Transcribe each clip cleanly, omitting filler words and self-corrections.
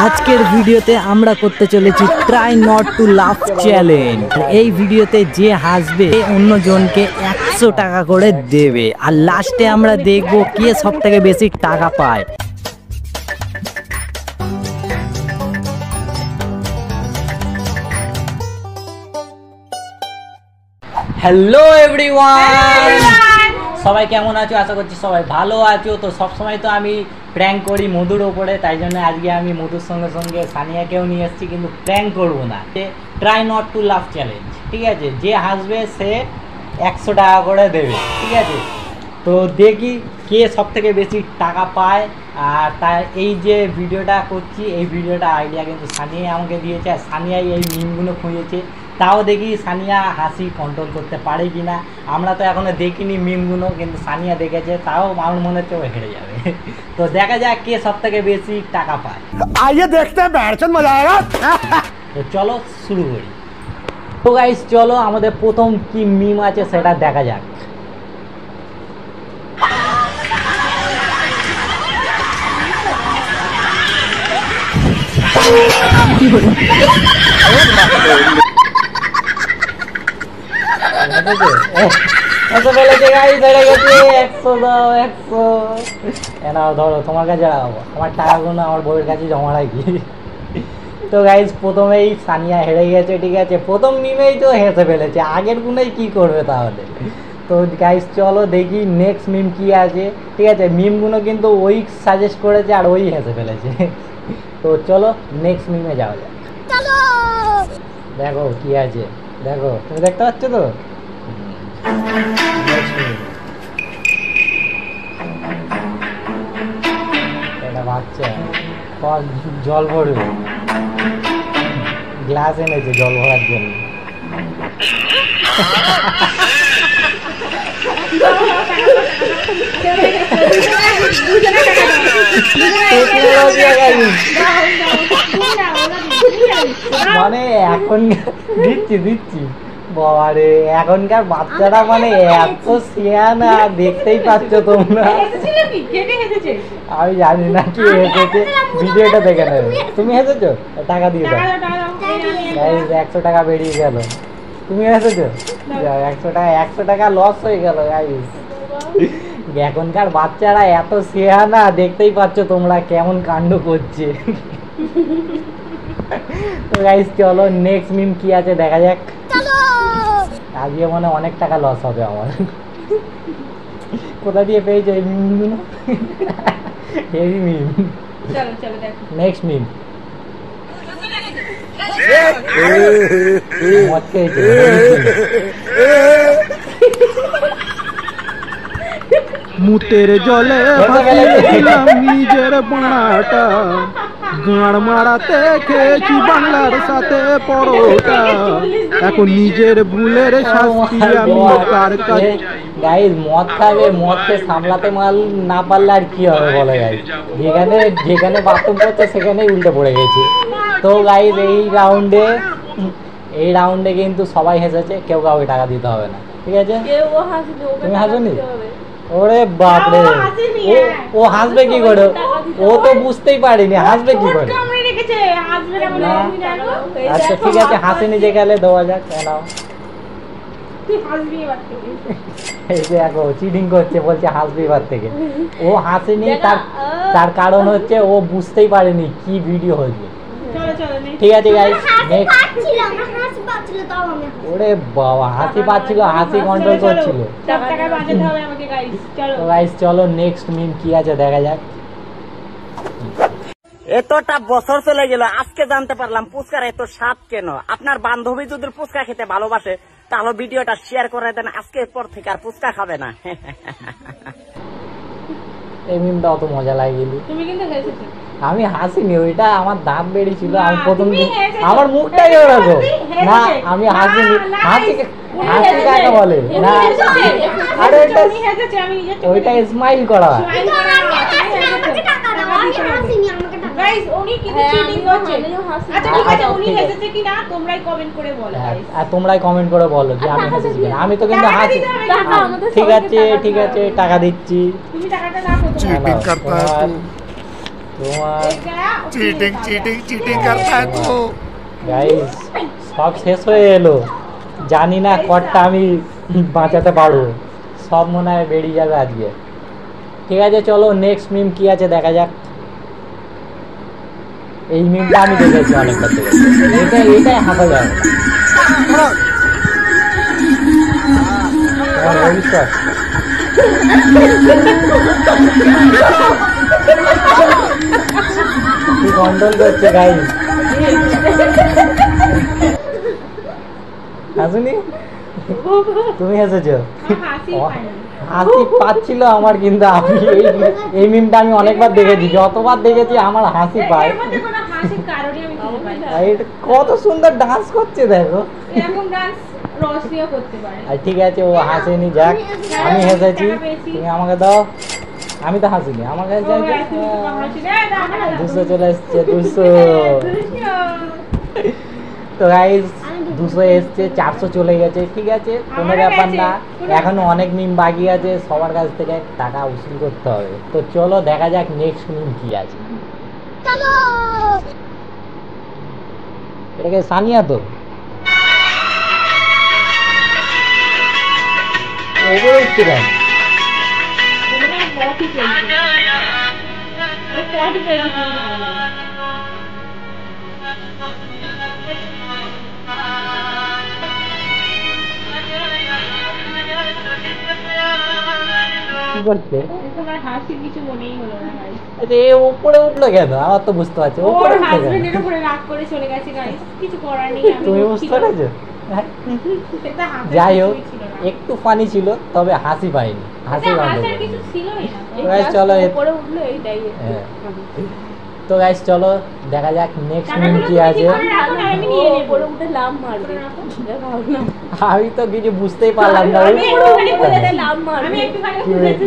আজকের ভিডিওতে আমরা করতে চলেছি ট্রাই নট টু লাফ চ্যালেঞ্জ। এই ভিডিওতে যে হাসবে অন্যজনকে 100 টাকা করে দেবে, আর লাস্টে আমরা দেখব কে সবথেকে বেশি টাকা পায়। হ্যালো এভরিওয়ান, সবাই কেমন আছো? আশা করছি সবাই ভালো আছো। তো সবসময় তো আমি প্র্যাঙ্ক করি মধুর ওপরে, তাই জন্য আজকে আমি মধুর সঙ্গে সঙ্গে সানিয়াকেও নিয়ে এসেছি, কিন্তু প্র্যাঙ্ক করবো না। ট্রাই নট টু লাফ চ্যালেঞ্জ, ঠিক আছে? যে হাসবে সে 100 টাকা করে দেবে, ঠিক আছে? তো দেখি কে সব থেকে বেশি টাকা পায়। আর তার এই যে ভিডিওটা করছি, এই ভিডিওটা আইডিয়া কিন্তু সানিয়া আমাকে দিয়েছে, আর সানিয়াই এই মিমগুলো খুঁজেছে। তাও দেখি সানিয়া হাসি কন্ট্রোল করতে পারে কি না। আমরা তো এখনো দেখিনি মিমগুলো, কিন্তু সানিয়া দেখেছে, তাও আমার মনে হচ্ছে ও হেরে যাবে। তো দেখা যাক কে সব থেকে বেশি টাকা পায়। आइए देखते हैं, बैठन मजा आएगा। তো চলো শুরু করি। তো গাইস চলো আমাদের প্রথম কি মিম আছে সেটা দেখা যাক। ধরো তোমার কাছে রাখবো, আমার টাকাগুলো আমার বউয়ের কাছে জমা রাখি। তো গাইজ প্রথমেই সানিয়া হেরে গেছে, ঠিক আছে? প্রথম মিমেই তো হেসে ফেলেছে, আগের গুলোই কি করবে তাহলে? তো গাইজ চলো দেখি নেক্সট মিম কি আছে, ঠিক আছে? মিমগুলো কিন্তু ওই সাজেস্ট করেছে আর ওই হেসে ফেলেছে। তো চলো নেক্সট মিমে যাওয়া যাক। দেখো কি আছে, দেখো তুমি দেখতে পাচ্ছ তো? এটা বাচ্চা জল ভরবে, গ্লাস এনেছে জল ভরার জন্য। মানে এখন দিচ্ছি বাবারে, এখনকার বাচ্চারা মানে এত সিয়ানা, দেখতেই পাচ্ছ তোমরা। আমি জানি না কি হেসেছে, ভিডিওটা দেখে নেবে। তুমি হেসেছো? টাকা দিয়ে দাও। 100 টাকা বেরিয়ে গেল। তুমি হেসেছো? 100 টাকা লস হয়ে গেল গাইস। এখনকার বাচ্চারা এত সিয়ানা, দেখতেই পাচ্ছ তোমরা কেমন কাণ্ড করছে। তো গাইস চলো নেক্সট মিম কি আছে দেখা যাক। আজকে মানে অনেক টাকা লস হবে আমার। কোথা দিয়ে পেয়েছো এই মিমগুলো? হেভি মিম। নেক্সট মিম। মদ খেয়েছে। মুতের জলে ভাসিয়েছিলাম নিজের বাড়াটা, গাঁড় মারাতে খেয়েছি বাংলার সাথে পরোটা, এখন নিজের ভুলের শাস্তি আমি কার কাছে। গাইজ মদ খাবে, মদকে সামলাতে না পারলে আর কি হবে বলে গাইজ? যেখানে বাথরুম করছে সেখানেই উল্টে পড়ে গেছে। তো গাইজ এই রাউন্ডে কিন্তু সবাই হেসেছে, কেউ কাউকে টাকা দিতে হবে না, ঠিক আছে? তুমি হাসোনি? ওরে বাপরে, ও হাসবে কি করে? ও তো বুঝতেই পারিনি হাসবে কি করে। আচ্ছা ঠিক আছে, হাসিনি যে গেলে দেওয়া যাক। নাও, এই দেখো চিটিং করছে, বলছে হাসবি এবার থেকে। ও হাসেনি, তার কারণ হচ্ছে ও বুঝতেই পারেনি কি ভিডিও হয়েছে। ঠিক আছে গাইস, ওরে বাবা হাসি পাচ্ছিল, হাসি কন্ট্রোল করছিল। তো গাইস চলো নেক্সট মিম কি আছে দেখা যাক। এতটা বছর চলে গেল, আজকে জানতে পারলাম ফুচকার এত স্বাদ কেন। আপনার বান্ধবী যদি ফুচকা খেতে ভালোবাসে তাহলে ভিডিওটা শেয়ার করে দেন, আজকের পর থেকে আর ফুচকা খাবে না। এই মিমটা অত মজা লাগেনি। তুমি কিন্তু হেসেছো। আমি হাসিনি, ওইটা আমার দাঁত বেরিয়েছিল। আমি প্রথম আমার মুখটাই ওরকম না, আমি হাসিনি। হাসি কাকে বলে না? আরে ওইটা স্মাইল করা। গাইস উনি কিন্তু চিটিং করছে। আচ্ছা ঠিক আছে, উনি হেসেছে কিনা তোমরাই কমেন্ট করে বলো গাইস। আর তোমরাই কমেন্ট করে বলো যে আমি হেসেছি কিনা। আমি তো কিন্তু হাসি। ঠিক আছে টাকা দিচ্ছি। তুমি টাকাটা না প্রথমে চিটিং করতা है তোমার चीटिंग चीटिंग चीटिंग करता है तू গাইস সব শেষ হয়ে এলো, জানি না কটটা আমি বাঁচাতে পারবো, সব মনে হয় বেরিয়ে যাবে আজকে। ঠিক আছে চলো নেক্সট মিম কি আছে দেখা যাক। এই মিমটা আমি দেখেছি অনেকবার দেখেছি, এটাই হাসা যাবে না। তোমার ভবিষ্যৎ কি কন্ট্রোল করছে গাইস, হাসুনি তুমি হেসেছো? হাসি পাচ্ছিল আমার, কিন্তু আমি এই মিমটা আমি অনেকবার দেখেছি, যতবার দেখেছি আমার হাসি পায়। এটা কত সুন্দর ডান্স করছে দেখো, আর ঠিক আছে ও হাসেনি, যাক আমি হেসেছি, তুমি আমাকে দাও। আমি তো হাসিনি, আমার কাছে 200 চলে এসছে, 200। তো গাইস 200 এসছে, 400 চলে গেছে, ঠিক আছে কোনো ব্যাপার না, এখনো অনেক মিম বাকি আছে, সবার কাছ থেকে টাকা উসুল করতে হবে। তো চলো দেখা যাক নেক্সট মিম কি আছে। এটাকে সানিয়া তো এগুলো হচ্ছে কেন? কি করছে? আচ্ছা এ উপরে উঠলো কেন? আমার তো বুঝতে পারছি উপরে উঠলো কেন? তুমি বুঝতে পেরেছো? যাই হোক একটু ফানি ছিল, তবে হাসি পাইনি, হাসি বন্ধ চলো। হ্যাঁ তো গাইস চলো দেখা যাক নেক্সট মিম কি আছে। আমি তো কিছু বুঝতেই পারলাম না,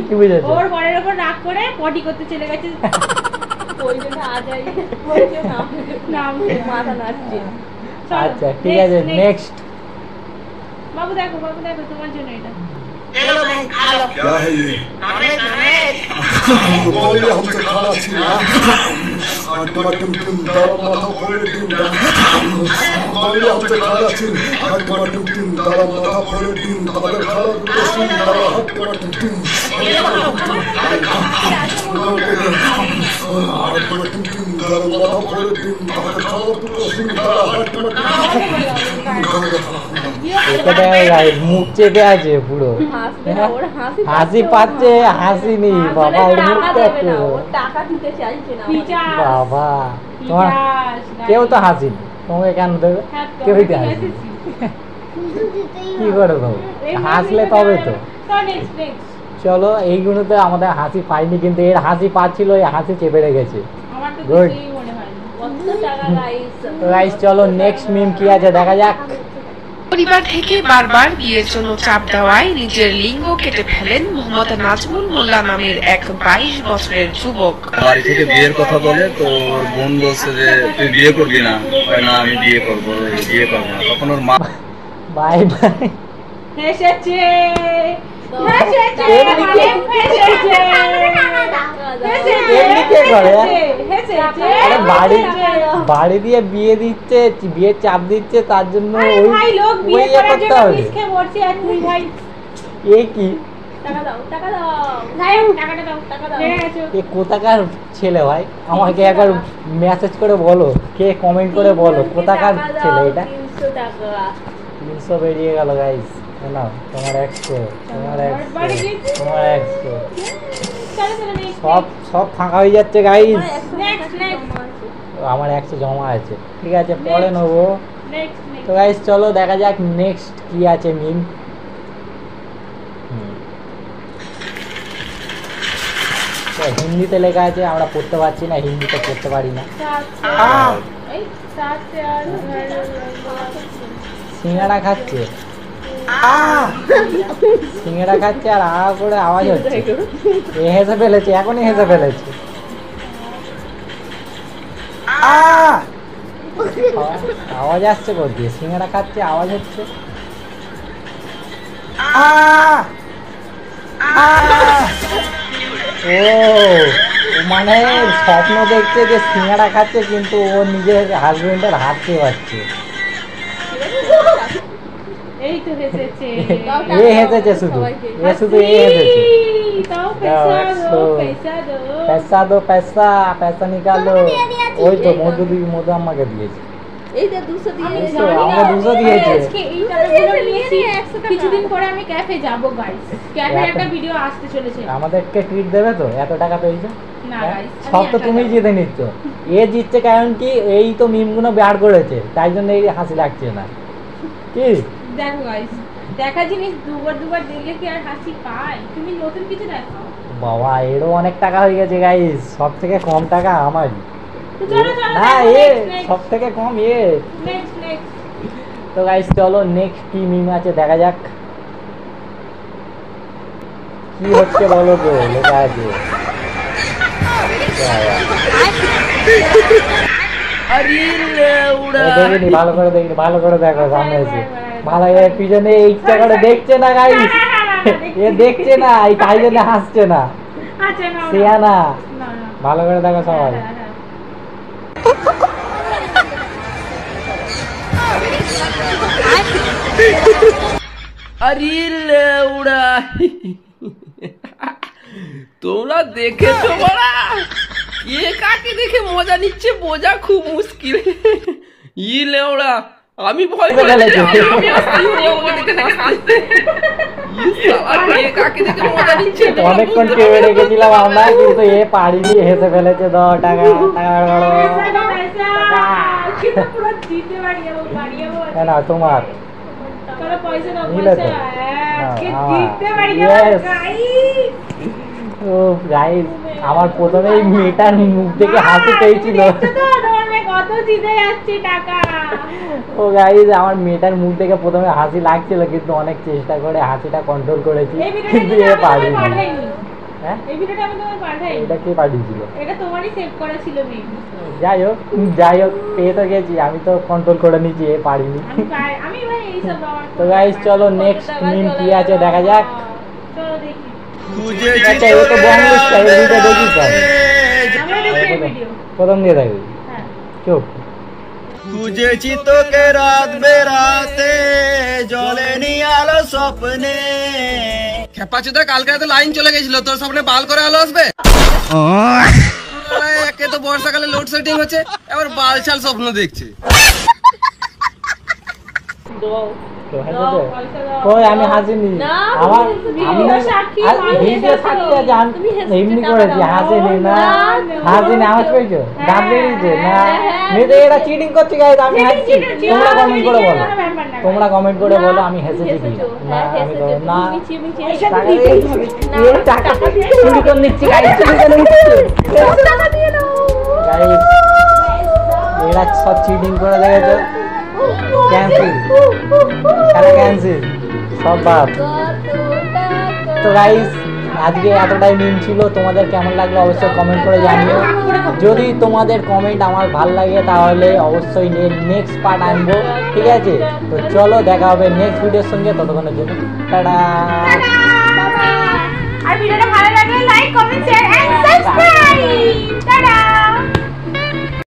কি বুঝেছো? ওর বরের উপর রাগ করে পটি করতে চলে গেছে, ওই জন্য আজ নাম মাথা নাচছে। আচ্ছা ঠিক আছে নেক্সট। বাবু দেখো তোমার জন্য এটা। क्या है ये? बोले हमसे खाना छीना आटमा टिम टिम दारा माथा फोड़े टिम दा बोले हमसे खाना छीन आटमा टिम टिम दारा माथा फोड़े टिम दादा खाना तो छीन दारा आटमा टिम टिम आटमा टिम टिम दारा माथा फोड़े टिम दादा खाना तो छीन दारा आटमा এটা দেখা যায় মুখ চেপে আছে পুরো, হাসি পাচ্ছে, হাসি নেই বাবা, টাকা দিতে চাইছে না বাবা। তোমার কেউ তো হাসিনি, তোমাকে কেন দেবে? কেউই তো হাসি, কি করে দেবো? হাসলে তবে তো। চলো এইগুলোতে আমাদের হাসি পাইনি, কিন্তু এর হাসি পাচ্ছিল, এই হাসি চেপে রেখেছে। গুড। তো গাইস চলো নেক্সট মিম কি আছে দেখা যাক। পরিবার থেকে বারবার বিয়ের জন্য চাপ দেওয়ায় নিজের লিঙ্গ কেটে ফেলেন মোহাম্মদ নাজমুল মোল্লা নামের এক 22 বছরের যুবক। বাড়ি থেকে বিয়ের কথা বলে, তো ওর বোন বলছে যে তুই বিয়ে করবি না, না আমি বিয়ে করবো না, তখন ওর মা বাই বাই হেসেছে বাড়ি দিয়ে বিয়ে দিচ্ছে, বিয়ের চাপ দিচ্ছে, তার জন্য ওই করতে হবে। এ কি কোথাকার ছেলে ভাই? আমাকে একবার মেসেজ করে বলো, কে কমেন্ট করে বলো কোথাকার ছেলে এটা। 300 বেরিয়ে গেল গাইস, না তোমার 100, তোমার 100 সব ফাঁকা হয়ে যাচ্ছে গাইস। আমার 100 জমা আছে, ঠিক আছে পরে নেবো। তো গাইস চলো দেখা যাক নেক্সট কি আছে মিম। হিন্দিতে লেখা আছে, আমরা পড়তে পারছি না, হিন্দিতে পড়তে পারি না। সিঙ্গাড়া খাচ্ছে, সিঙ্গাড়া খাচ্ছে আর করে আওয়াজ হচ্ছে, এ হেসে ফেলেছে, এখনই হেসে ফেলেছে। আওয়াজ আসছে করছে, সিঙ্গাড়া খাচ্ছে আওয়াজ হচ্ছে। ও মানে স্বপ্ন দেখছে যে সিঙ্গাড়া খাচ্ছে, কিন্তু ও নিজের হাজবেন্ডের হাত খেয়ে পাচ্ছে। এই তো হেসেছে। এ হেসেছে শুধু, এ শুধু এ হেসেছে। তাও পয়সা দো, পয়সা দো। पैसा दो, पैसा पैसा निकालो। ওই তো মধু আমাকে দিয়েছে। এই যে 200 দিয়ে আমাকে 200 দিয়েছে। আজকে এই টাকাগুলো নিয়েছি, কিছুদিন পরে আমি ক্যাফে যাব গাইস। ক্যাফে একটা ভিডিও আসতে চলেছে। আমাদেরকে ট্রিট দেবে তো? এত টাকা পেয়েছো না গাইস, সব তো তুমি জিতে নিচ্ছ। এ জিতছে কারণ কি, এই তো মিমগুলো বের করেছে, তাই জন্য এই হাসি লাগছে না কি? দেখো গাইস, দেখা জিনিস দুবার দেখলে কি আর হাসি পায়? তুমি নতুন কিছু দেখো। বাবা এরও অনেক টাকা হয়ে গেছে গাইস, সব থেকে কম টাকা আমারই। তো চলো না এ সব থেকে কম এ। নেক্সট তো গাইস চলো নেক্সট কি মিম আছে দেখা যাক কি হচ্ছে, বলো তো লেখা আছে। দেখিনি, ভালো করে দেখিনি, ভালো করে দেখো সামনে এসে ভালো। এর পিছনে ইচ্ছা করে দেখছে না গাইস, এ দেখছে না, এই তাই জন্য হাসছে না। আচ্ছা না সিয়া না, না ভালো করে দেখো সবাই। আরে লেউড়া তোমরা দেখেছো বড়া, কে কাকে দেখে মজা নিচ্ছে বোঝা খুব মুশকিল। ই লেউড়া আমি ভয় পেয়ে গেছি, আমি আসছি ওকে দেখে হাসতে। ই শালা কে কাকে দেখে মজা নিচ্ছে। অনেকক্ষণ কেড়ে রেখেছিলাম আমরা, কিন্তু এ পারিনি, হেসে ফেলেছে। 10 টাকা পুরো জিতে বাড়িয়ে না তোমার চলো পয়সা দাও, নিলে তো? পয়সা আজকে হ্যাঁ, জিতে বাড়িয়ে yes. গাইস। ও গাইস আমার প্রথমেই মেয়েটার মুখ দেখে হাসি পেয়েছিল। কত জিতে যাচ্ছে টাকা। ও গাইস আমার মেয়েটার মুখ দেখে প্রথমে হাসি লাগছিল, কিন্তু অনেক চেষ্টা করে হাসিটা কন্ট্রোল করেছি, কিন্তু এ পারিনি। হ্যাঁ এই ভিডিওটা আমি তোমায় পাঠাই। এটা কে পাঠিয়েছিল? এটা তোমারই সেভ করা ছিল মেবি। যাই হোক পেয়ে তো গেছি, আমি তো কন্ট্রোল করে নিয়েছি, এ পারিনি। আমি ভাই এই সব আমার তো গাইস চলো নেক্সট মিম কি আছে দেখা যাক। চলো দেখি। আচ্ছা এ তো বঙ্গ স্টাইল, ভিডিও দেখি স্যার আমরা দেখি এই ভিডিও। প্রথম দিয়ে দেখি। হ্যাঁ চুপ। तुझे चितो के रात बेराते জলে নি আলো স্বপ্নে। খেপাচোদা কালকে তো লাইন চলে গেছিল, তোর সামনে বাল করে আলো আসবে? একে তো বর্ষাকালে লোডশেডিং হচ্ছে, এবার বাল ছাল স্বপ্ন দেখছে। কই আমি হাসিনি, আমার ভিডিও থাকতে জান এমনি করেছি, হাসিনি না হাসিনি, আওয়াজ পেয়েছো? দাঁত বেরিয়েছে না? মেয়েদের এরা চিটিং করছে গাইস, আমি হাসছি। তোমরা কমেন্ট করে বলো, তোমরা কমেন্ট করে বলো আমি হেসেছি কি না। আমি তো না টাকা চুরি করে নিচ্ছি গাইস, চুরি করে নিচ্ছি গাইস। এরা সব চিটিং করে দেখেছো, ক্যান্সেল খেলা, ক্যান্সেল সব বাদ। তো গাইস আজকে এতটাই মিম ছিল, তোমাদের কেমন লাগলো অবশ্যই কমেন্ট করে জানিও। যদি তোমাদের কমেন্ট আমার ভালো লাগে তাহলে অবশ্যই নেক্সট পার্ট আনবো, ঠিক আছে? তো চলো দেখা হবে নেক্সট ভিডিওর সঙ্গে, ততক্ষণের জন্য টাটা। আর ভিডিওটা ভালো লাগলে like comment share and subscribe. Tata.